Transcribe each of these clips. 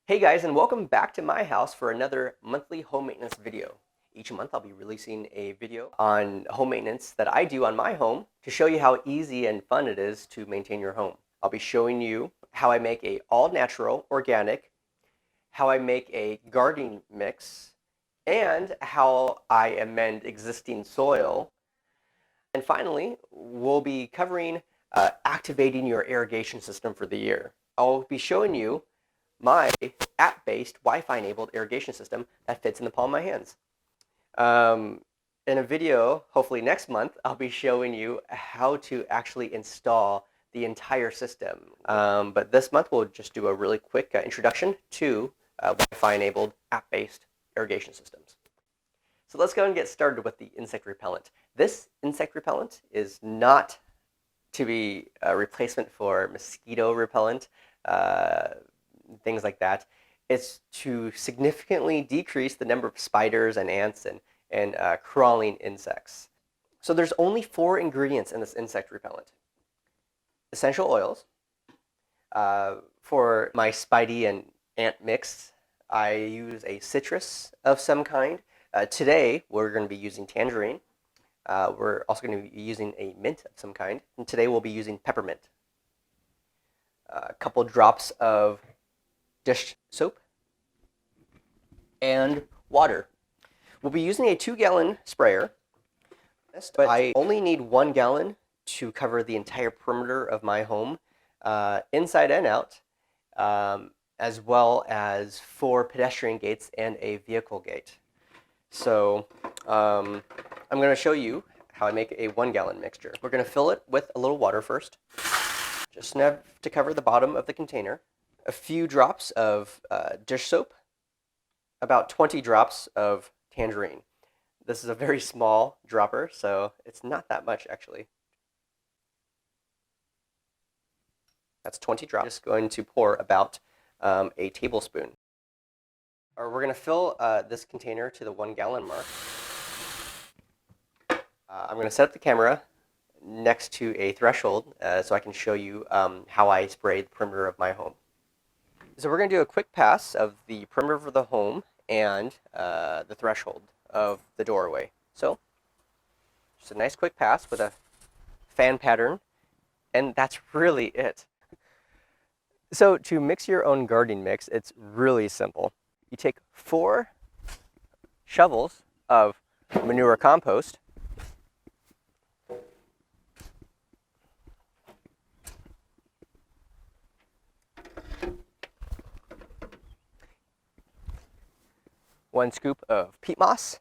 Hey guys, and welcome back to my house for another monthly home maintenance video. Each month I'll be releasing a video on home maintenance that I do on my home to show you how easy and fun it is to maintain your home. I'll be showing you how I make a all-natural organic, how I make a gardening mix, and how I amend existing soil. And finally, we'll be covering activating your irrigation system for the year. I'll be showing you my app-based Wi-Fi enabled irrigation system that fits in the palm of my hands. In a video, hopefully next month, I'll be showing you how to actually install the entire system. But this month, we'll just do a really quick introduction to Wi-Fi enabled app-based irrigation systems. So let's go and get started with the insect repellent. This insect repellent is not to be a replacement for mosquito repellent, things like that. It's to significantly decrease the number of spiders and ants and crawling insects. So there's only 4 ingredients in this insect repellent. Essential oils. For my spidey and ant mix, I use a citrus of some kind. Today, we're going to be using tangerine. We're also going to be using a mint of some kind. And today, we'll be using peppermint. A couple drops of dish soap and water. We'll be using a 2-gallon sprayer, but I only need 1 gallon to cover the entire perimeter of my home, inside and out, as well as 4 pedestrian gates and a vehicle gate. So I'm going to show you how I make a 1-gallon mixture. We're going to fill it with a little water first, just enough to cover the bottom of the container. A few drops of dish soap, about 20 drops of tangerine. This is a very small dropper, so it's not that much actually. That's 20 drops. Just going to pour about a tablespoon. We're going to fill this container to the 1-gallon mark. I'm going to set up the camera next to a threshold so I can show you how I spray the perimeter of my home. So we're going to do a quick pass of the perimeter of the home and the threshold of the doorway. So just a nice quick pass with a fan pattern, and that's really it. So to mix your own gardening mix, it's really simple. You take 4 shovels of manure compost, one scoop of peat moss,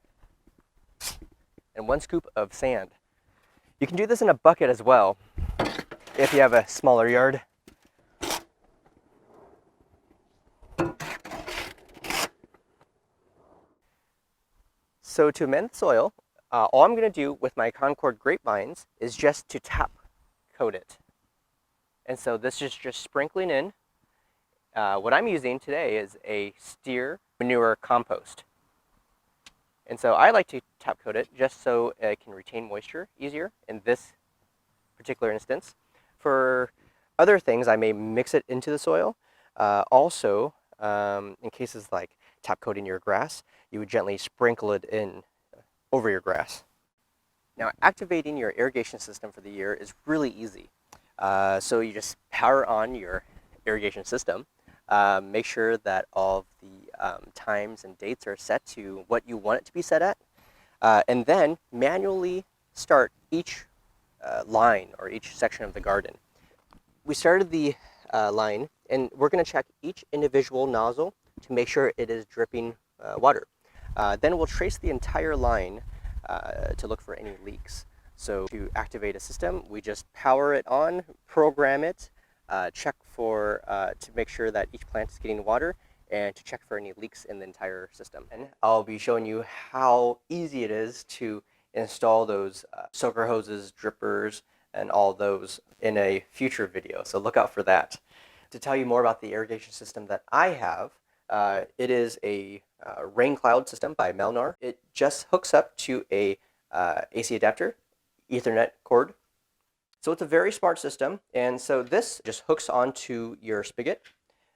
and 1 scoop of sand. You can do this in a bucket as well if you have a smaller yard. So to amend the soil, all I'm going to do with my Concord grapevines is just to top coat it. And so this is just sprinkling in. What I'm using today is a steer manure compost. And so I like to top coat it just so it can retain moisture easier in this particular instance. For other things, I may mix it into the soil. Also, in cases like top coating your grass, you would gently sprinkle it in over your grass. Now, activating your irrigation system for the year is really easy. So you just power on your irrigation system. Make sure that all of the times and dates are set to what you want it to be set at. And then manually start each line or each section of the garden. We started the line, and we're going to check each individual nozzle to make sure it is dripping water. Then we'll trace the entire line to look for any leaks. So to activate a system, we just power it on, program it, check for to make sure that each plant is getting water, and to check for any leaks in the entire system. And I'll be showing you how easy it is to install those soaker hoses, drippers, and all those in a future video. So look out for that. To tell you more about the irrigation system that I have, it is a RainCloud system by Melnor. It just hooks up to a AC adapter, Ethernet cord. So it's a very smart system, and so this just hooks onto your spigot,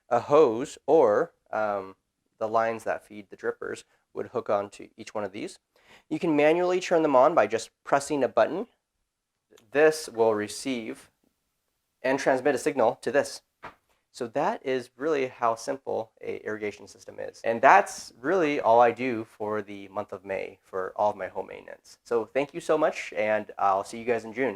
a hose, or the lines that feed the drippers would hook onto each one of these. You can manually turn them on by just pressing a button. This will receive and transmit a signal to this. So that is really how simple a irrigation system is. And that's really all I do for the month of May for all of my home maintenance. So thank you so much, and I'll see you guys in June.